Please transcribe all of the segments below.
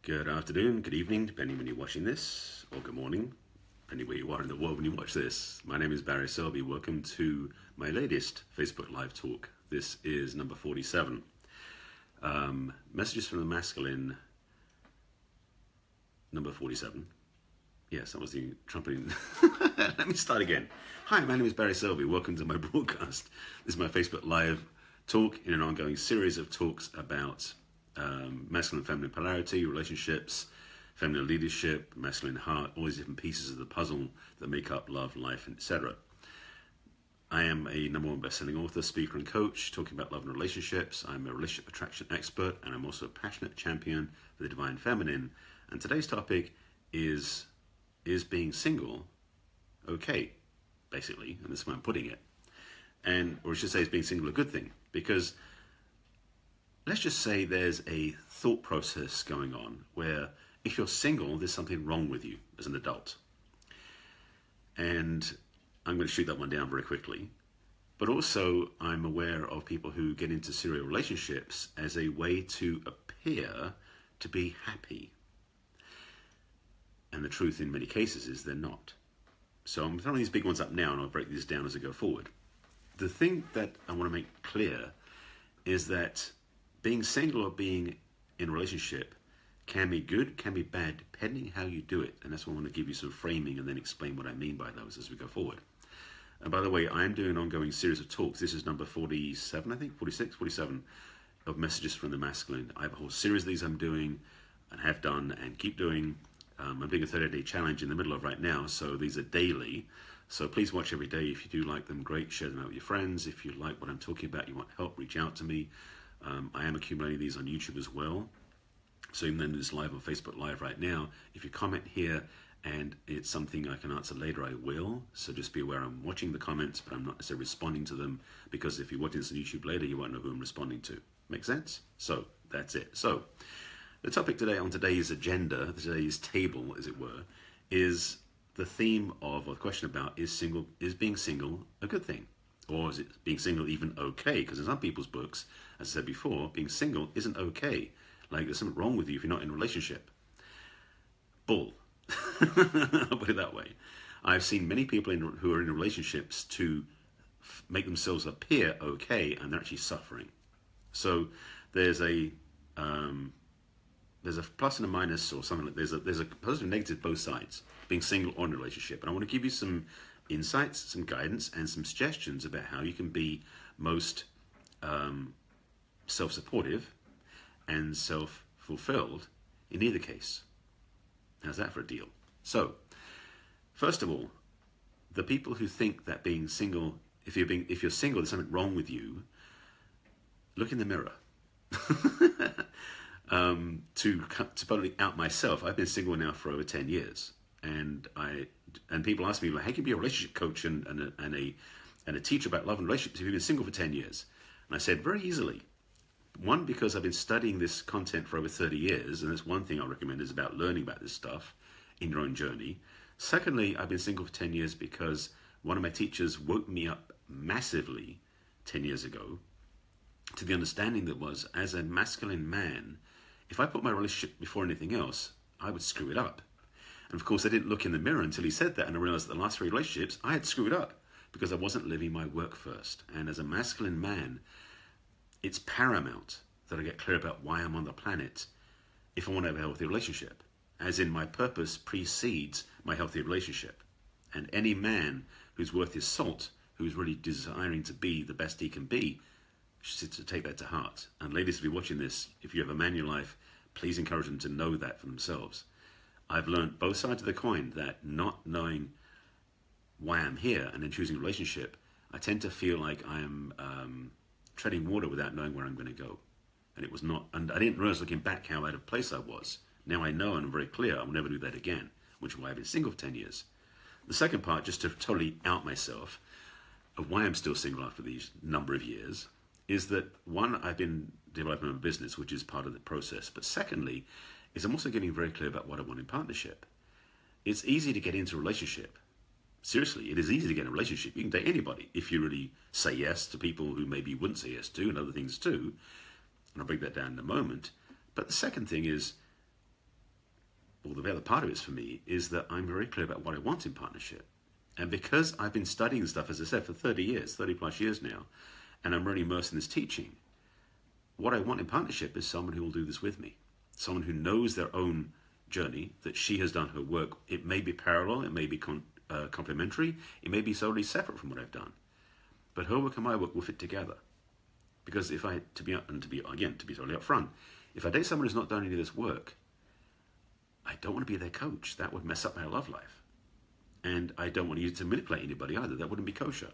Good afternoon, good evening, depending when you're watching this, or good morning, depending where you are in the world when you watch this. My name is Barry Selby. Welcome to my latest Facebook Live talk. This is number 47. Messages from the Masculine, number 47. Yes, that was the trumpeting. Let me start again. Hi, my name is Barry Selby. Welcome to my broadcast. This is my Facebook Live talk in an ongoing series of talks about masculine and feminine polarity, relationships, feminine leadership, masculine heart, all these different pieces of the puzzle that make up love, life, etc. I am a #1 best-selling author, speaker, and coach talking about love and relationships. I'm a relationship attraction expert, and I'm also a passionate champion for the divine feminine. And today's topic is being single okay, basically, and that's why I'm putting it. Or I should say, is being single a good thing? Because let's just say there's a thought process going on where if you're single, there's something wrong with you as an adult. And I'm going to shoot that one down very quickly. But also, I'm aware of people who get into serial relationships as a way to appear to be happy. And the truth in many cases is they're not. So I'm throwing these big ones up now, and I'll break these down as I go forward. The thing that I want to make clear is that being single or being in a relationship can be good, can be bad, depending how you do it. And that's why I want to give you some framing and then explain what I mean by those as we go forward. And by the way, I am doing an ongoing series of talks. This is number 47, I think, 46, 47, of Messages from the Masculine. I have a whole series of these I'm doing and have done and keep doing. I'm doing a 30-day challenge in the middle of right now, so these are daily. So please watch every day. If you do like them, great. Share them out with your friends. If you like what I'm talking about, you want help, reach out to me. I am accumulating these on YouTube as well. So even though it's live on Facebook Live right now, if you comment here and it's something I can answer later, I will. So just be aware I'm watching the comments, but I'm not necessarily responding to them, because if you're watching this on YouTube later, you won't know who I'm responding to. Make sense? So that's it. So the topic today on today's agenda, today's table, as it were, is the theme of, or the question about, is being single a good thing? Or is it being single even okay? Because in some people's books, as I said before, being single isn't okay. Like there's something wrong with you if you're not in a relationship. Bull. I'll put it that way. I've seen many people who are in relationships to make themselves appear okay, and they're actually suffering. So there's a plus and a minus, or something like there's a positive and negative both sides, being single or in a relationship. And I want to give you some insights, some guidance, and some suggestions about how you can be most self-supportive and self-fulfilled in either case. How's that for a deal? So, first of all, the people who think that being single, if you're single, there's something wrong with you, look in the mirror. To probably out myself, I've been single now for over 10 years, and people ask me, well, how can you be a relationship coach and a teacher about love and relationships if you've been single for 10 years? And I said, very easily. One, because I've been studying this content for over 30 years, and that's one thing I recommend, is about learning about this stuff in your own journey. Secondly, I've been single for 10 years because one of my teachers woke me up massively 10 years ago to the understanding that was, as a masculine man, if I put my relationship before anything else, I would screw it up. And of course, I didn't look in the mirror until he said that, and I realized that the last 3 relationships, I had screwed up because I wasn't living my work first. And as a masculine man, it's paramount that I get clear about why I'm on the planet if I want to have a healthy relationship. As in, my purpose precedes my healthy relationship. And any man who's worth his salt, who's really desiring to be the best he can be, should take that to heart. And ladies, if you're watching this, if you have a man in your life, please encourage them to know that for themselves. I've learned both sides of the coin, that not knowing why I'm here and then choosing a relationship, I tend to feel like I am treading water without knowing where I'm going to go. And it was not, and I didn't realize looking back how out of place I was. Now I know, and I'm very clear, I will never do that again, which is why I've been single for 10 years. The second part, just to totally out myself, of why I'm still single after these number of years, is that one, I've been developing my business, which is part of the process. But secondly, is I'm also getting very clear about what I want in partnership. It's easy to get into a relationship. Seriously, it is easy to get in a relationship. You can date anybody if you really say yes to people who maybe you wouldn't say yes to, and other things too. And I'll break that down in a moment. But the second thing is, or the other part of it for me, is that I'm very clear about what I want in partnership. And because I've been studying this stuff, as I said, for 30 years, 30 plus years now, and I'm really immersed in this teaching, what I want in partnership is someone who will do this with me. Someone who knows their own journey, that she has done her work. It may be parallel, it may be complementary, it may be solely separate from what I've done. But her work and my work will fit together. Because if I, to be totally upfront, if I date someone who's not done any of this work, I don't want to be their coach. That would mess up my love life. And I don't want you to manipulate anybody either. That wouldn't be kosher.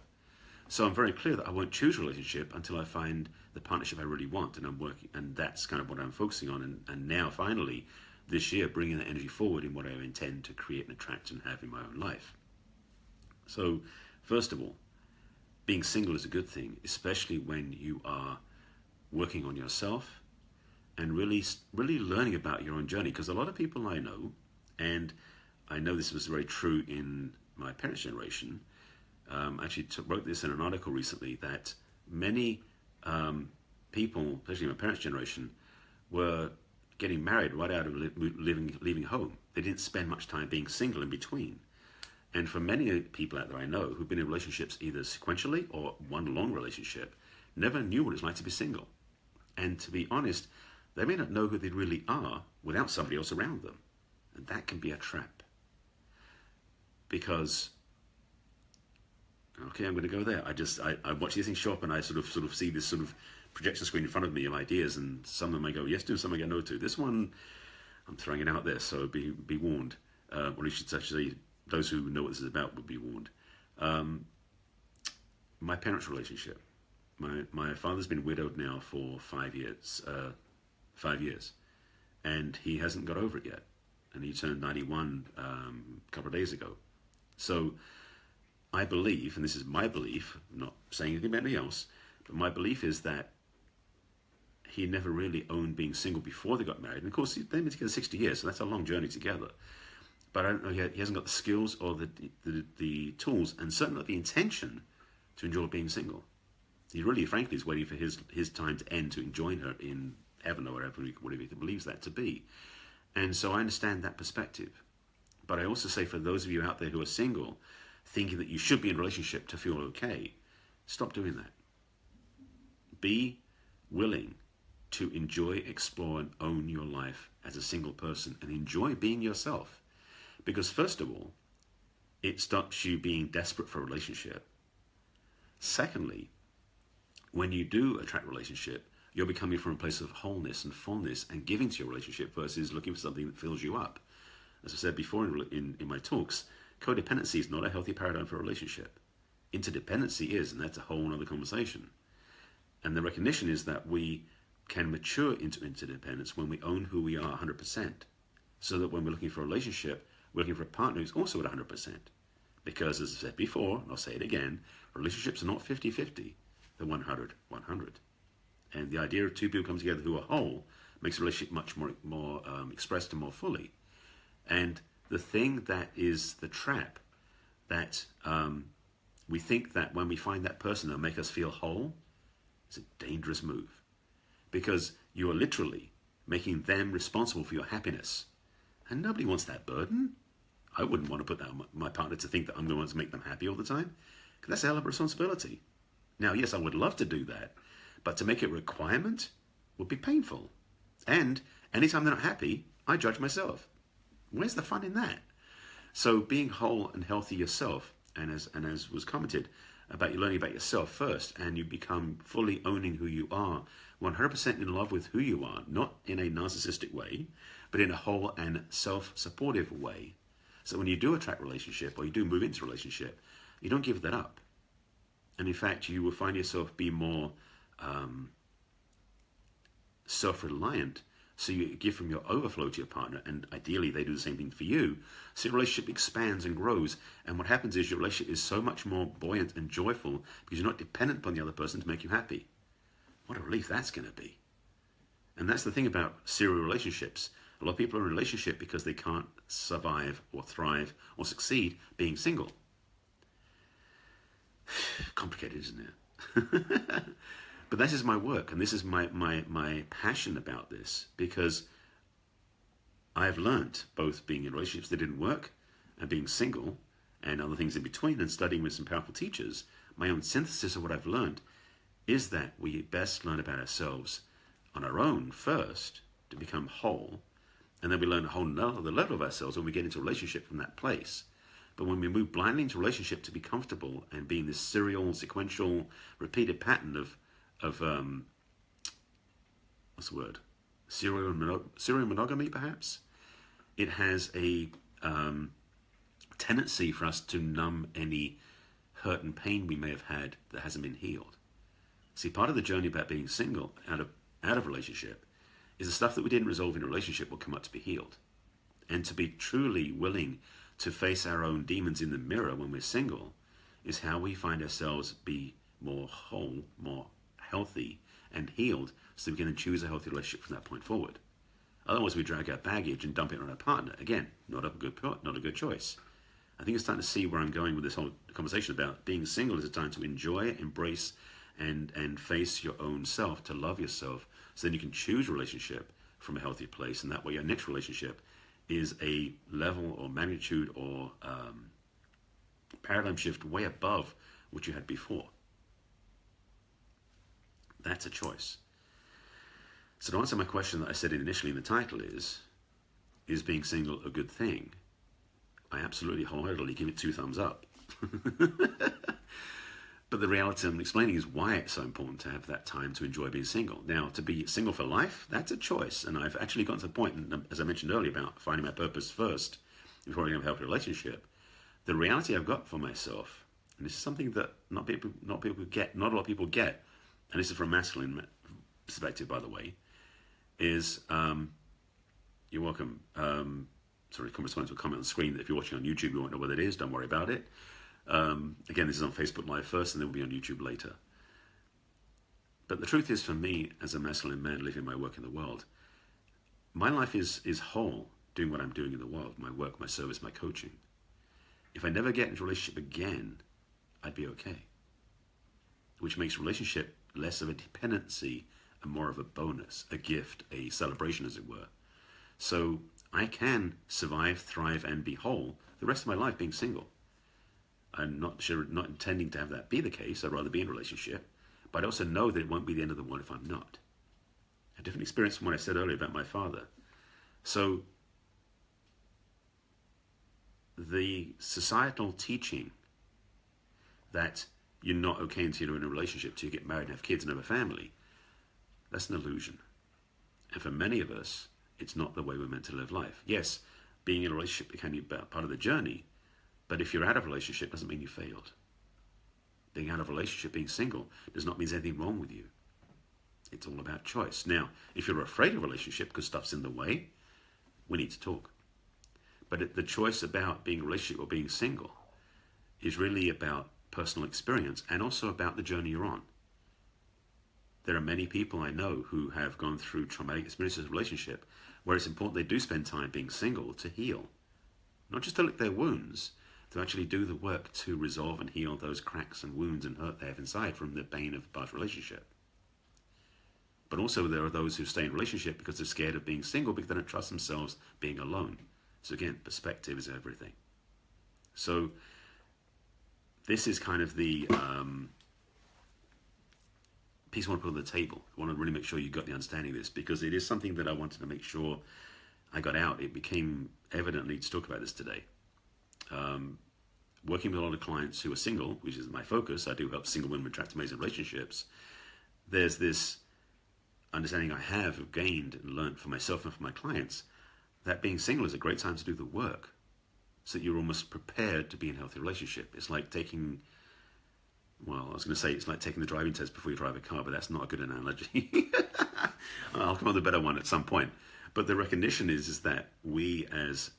So I'm very clear that I won't choose a relationship until I find the partnership I really want, and I'm working, and that's kind of what I'm focusing on. And now, finally, this year, bringing that energy forward in what I intend to create and attract and have in my own life. So, first of all, being single is a good thing, especially when you are working on yourself and really learning about your own journey. Because a lot of people I know, and I know this was very true in my parents' generation, actually wrote this in an article recently, that many people, especially my parents' generation, were getting married right out of leaving home. They didn't spend much time being single in between. And for many people out there I know who've been in relationships either sequentially or one long relationship, never knew what it's like to be single. And to be honest, they may not know who they really are without somebody else around them. And that can be a trap. Because, okay, I'm going to go there. I watch these things show up, and I sort of see this sort of projection screen in front of me of ideas, and some of them I go yes to, some I go no to. This one, I'm throwing it out there, so be warned. Or you should say, those who know what this is about would be warned. My parents' relationship. My father's been widowed now for 5 years. 5 years. And he hasn't got over it yet. And he turned 91 a couple of days ago. So I believe, and this is my belief, I'm not saying anything about anybody else, but my belief is that he never really owned being single before they got married. And of course, they've been together 60 years, so that's a long journey together. But I don't know, he hasn't got the skills or the tools, and certainly not the intention to enjoy being single. He really, frankly, is waiting for his time to end to join her in heaven or whatever he believes that to be. And so I understand that perspective. But I also say, for those of you out there who are single, thinking that you should be in a relationship to feel okay, stop doing that. Be willing to enjoy, explore, and own your life as a single person, and enjoy being yourself. Because first of all, it stops you being desperate for a relationship. Secondly, when you do attract a relationship, you're becoming from a place of wholeness and fullness and giving to your relationship versus looking for something that fills you up. As I said before in my talks, codependency is not a healthy paradigm for a relationship. Interdependency is, and that's a whole other conversation. And the recognition is that we can mature into interdependence when we own who we are 100%. So that when we're looking for a relationship, we're looking for a partner who's also at 100%. Because, as I said before, and I'll say it again, relationships are not 50-50. They're 100-100. And the idea of two people coming together who are whole makes a relationship much more expressed and more fully. And the thing that is the trap, that we think that when we find that person that'll make us feel whole, is a dangerous move. Because you are literally making them responsible for your happiness. And nobody wants that burden. I wouldn't want to put that on my partner, to think that I'm going to make them happy all the time. Because that's a hell of a responsibility. Now, yes, I would love to do that. But to make it a requirement would be painful. And anytime they're not happy, I judge myself. Where's the fun in that? So being whole and healthy yourself, and as was commented about, you learning about yourself first, and you become fully owning who you are, 100% in love with who you are, not in a narcissistic way, but in a whole and self-supportive way. So when you do attract a relationship, or you do move into a relationship, you don't give that up. And in fact, you will find yourself be more self-reliant. So you give from your overflow to your partner, and ideally they do the same thing for you. So your relationship expands and grows. And what happens is your relationship is so much more buoyant and joyful because you're not dependent upon the other person to make you happy. What a relief that's going to be. And that's the thing about serial relationships. A lot of people are in a relationship because they can't survive or thrive or succeed being single. Complicated, isn't it? But this is my work, and this is my passion about this, because I've learned, both being in relationships that didn't work and being single and other things in between and studying with some powerful teachers, my own synthesis of what I've learned is that we best learn about ourselves on our own first to become whole, and then we learn a whole other level of ourselves when we get into a relationship from that place. But when we move blindly into a relationship to be comfortable and be in this serial, sequential, repeated pattern of what's the word? Serial monogamy, perhaps? It has a tendency for us to numb any hurt and pain we may have had that hasn't been healed. See, part of the journey about being single out of relationship is the stuff that we didn't resolve in a relationship will come up to be healed. And to be truly willing to face our own demons in the mirror when we're single is how we find ourselves be more whole, more healthy and healed, so we can then choose a healthy relationship from that point forward. Otherwise, we drag our baggage and dump it on our partner. Again, not a good choice. I think it's starting to see where I'm going with this whole conversation about being single is a time to enjoy, embrace, and face your own self, to love yourself, so then you can choose a relationship from a healthy place, and that way your next relationship is a level or magnitude or paradigm shift way above what you had before. That's a choice. So to answer my question that I said initially in the title is being single a good thing? I absolutely wholeheartedly give it 2 thumbs up. But the reality I'm explaining is why it's so important to have that time to enjoy being single. Now, to be single for life, that's a choice. And I've actually gotten to the point, as I mentioned earlier, about finding my purpose first before I can have a healthy relationship. The reality I've got for myself, and this is something that not a lot of people get, and this is from a masculine perspective, by the way, is, you're welcome. Sorry, I can respond to a comment on the screen that if you're watching on YouTube, you won't know what it is. Don't worry about it. Again, this is on Facebook Live first, and then will be on YouTube later. But the truth is, for me, as a masculine man living my work in the world, my life is whole doing what I'm doing in the world, my work, my service, my coaching. If I never get into a relationship again, I'd be okay. Which makes relationship less of a dependency and more of a bonus, a gift, a celebration, as it were. So I can survive, thrive, and be whole the rest of my life being single. I'm not intending to have that be the case. I'd rather be in a relationship. But I also know that it won't be the end of the world if I'm not. A different experience from what I said earlier about my father. So the societal teaching that you're not okay until you're in a relationship, till you get married and have kids and have a family, that's an illusion. And for many of us, it's not the way we're meant to live life. Yes, being in a relationship can be part of the journey, but if you're out of a relationship, doesn't mean you failed. Being out of a relationship, being single, does not mean there's anything wrong with you. It's all about choice. Now, if you're afraid of a relationship because stuff's in the way, we need to talk. But the choice about being in a relationship or being single is really about personal experience and also about the journey you're on. There are many people I know who have gone through traumatic experiences in a relationship where it's important they do spend time being single to heal. Not just to lick their wounds, to actually do the work to resolve and heal those cracks and wounds and hurt they have inside from the pain of a past relationship. But also there are those who stay in a relationship because they're scared of being single because they don't trust themselves being alone. So again, perspective is everything. So this is kind of the piece I want to put on the table. I want to really make sure you got the understanding of this, because it is something that I wanted to make sure I got out. It became evident I need to talk about this today. Working with a lot of clients who are single, which is my focus, I do help single women attract amazing relationships. There's this understanding I have gained and learned for myself and for my clients that being single is a great time to do the work, so that you're almost prepared to be in a healthy relationship. It's like taking, well, I was going to say it's like taking the driving test before you drive a car, but that's not a good analogy. I'll come up with a better one at some point. But the recognition is that we as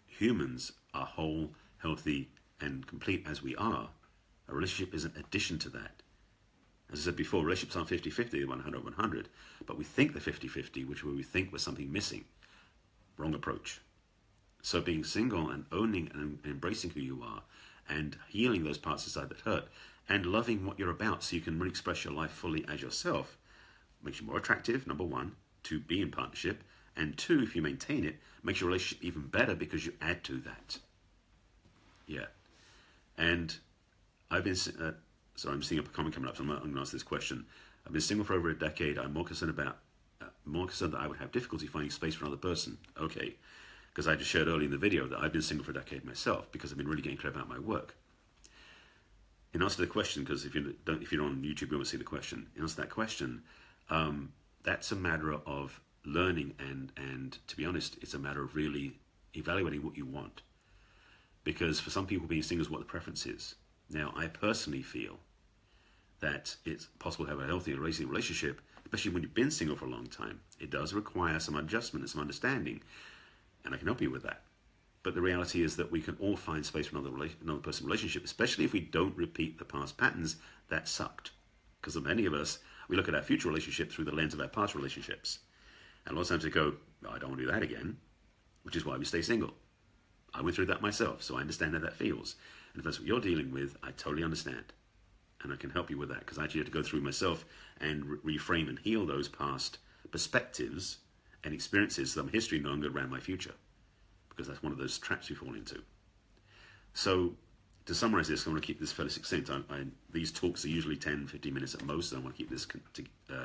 humans are whole, healthy, and complete as we are. A relationship is an addition to that. As I said before, relationships aren't 50-50, 100-100, but we think they're 50-50, which is where we think there's something missing. Wrong approach. So being single and owning and embracing who you are and healing those parts inside that hurt and loving what you're about so you can really express your life fully as yourself makes you more attractive, number one, to be in partnership, And two, if you maintain it, makes your relationship even better because you add to that. Yeah. And I've been, sorry, I'm seeing a comment coming up, so I'm going to ask this question. I've been single for over a decade. I'm more concerned that I would have difficulty finding space for another person. Okay. Because I just shared earlier in the video that I've been single for a decade myself because I've been really getting clear about my work. In answer to the question, because if you're on YouTube, you won't see the question. In answer to that question, that's a matter of learning and to be honest, it's a matter of really evaluating what you want. Because for some people, being single is what the preference is. Now, I personally feel that it's possible to have a healthy and racing relationship, especially when you've been single for a long time. It does require some adjustment and some understanding, and I can help you with that. But the reality is that we can all find space for another person's relationship, especially if we don't repeat the past patterns that sucked. Because many of us, we look at our future relationship through the lens of our past relationships. And a lot of times we go, I don't want to do that again, which is why we stay single. I went through that myself, so I understand how that feels. And if that's what you're dealing with, I totally understand. And I can help you with that, because I actually had to go through myself and reframe and heal those past perspectives and experiences, some history no longer around my future, because that's one of those traps we fall into. So to summarize this, I want to keep this fairly succinct. These talks are usually 10, 15 minutes at most, so I want to keep this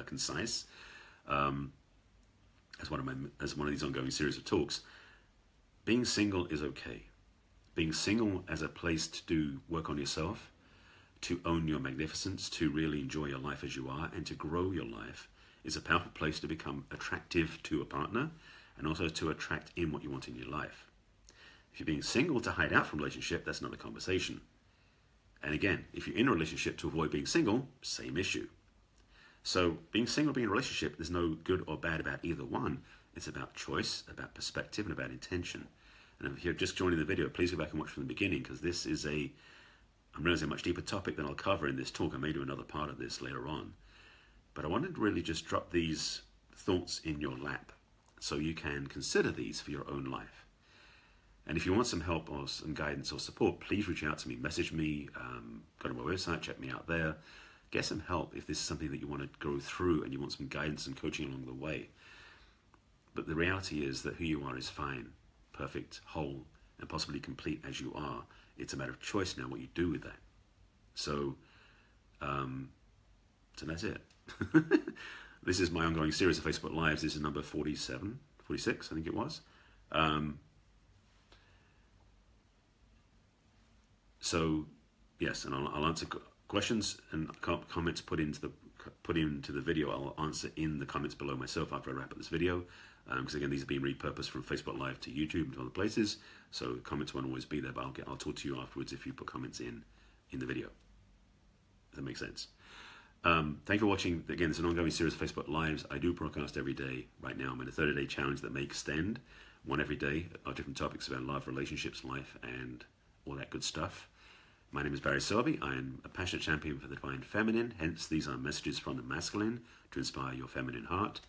concise. As one of these ongoing series of talks, being single is okay. Being single as a place to do work on yourself, to own your magnificence, to really enjoy your life as you are, and to grow your life is a powerful place to become attractive to a partner and also to attract in what you want in your life. If you're being single to hide out from a relationship, that's another conversation. And again, if you're in a relationship to avoid being single, same issue. So being single, being in a relationship, there's no good or bad about either one. It's about choice, about perspective, and about intention. And if you're just joining the video, please go back and watch from the beginning, because this is I'm realizing a much deeper topic than I'll cover in this talk. I may do another part of this later on. But I wanted to really just drop these thoughts in your lap so you can consider these for your own life. And if you want some help or some guidance or support, please reach out to me, message me, go to my website, check me out there. Get some help if this is something that you want to go through and you want some guidance and coaching along the way. But the reality is that who you are is fine, perfect, whole, and possibly complete as you are. It's a matter of choice now what you do with that. So that's it. This is my ongoing series of Facebook Lives. This is number 47, 46, I think it was. So yes, and I'll answer questions and comments put into the video. I'll answer in the comments below myself after I wrap up this video, because again, these are being repurposed from Facebook Live to YouTube and to other places. So comments won't always be there, but I'll talk to you afterwards if you put comments in the video. If that makes sense. Thank you for watching. Again, it's an ongoing series of Facebook Lives. I do broadcast every day. Right now, I'm in a 30-day challenge that may extend, one every day, of different topics about love, relationships, life, and all that good stuff. My name is Barry Selby. I am a passionate champion for the divine feminine. Hence, these are messages from the masculine to inspire your feminine heart.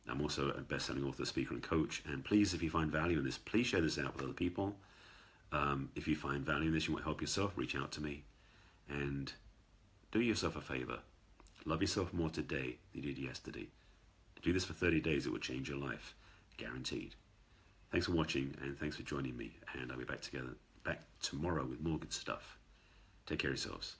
I'm also a best-selling author, speaker, and coach. And please, if you find value in this, please share this out with other people. If you find value in this, you want to help yourself, reach out to me. And do yourself a favor. Love yourself more today than you did yesterday. Do this for 30 days. It will change your life. Guaranteed. Thanks for watching, and thanks for joining me. And I'll be back tomorrow with more good stuff. Take care of yourselves.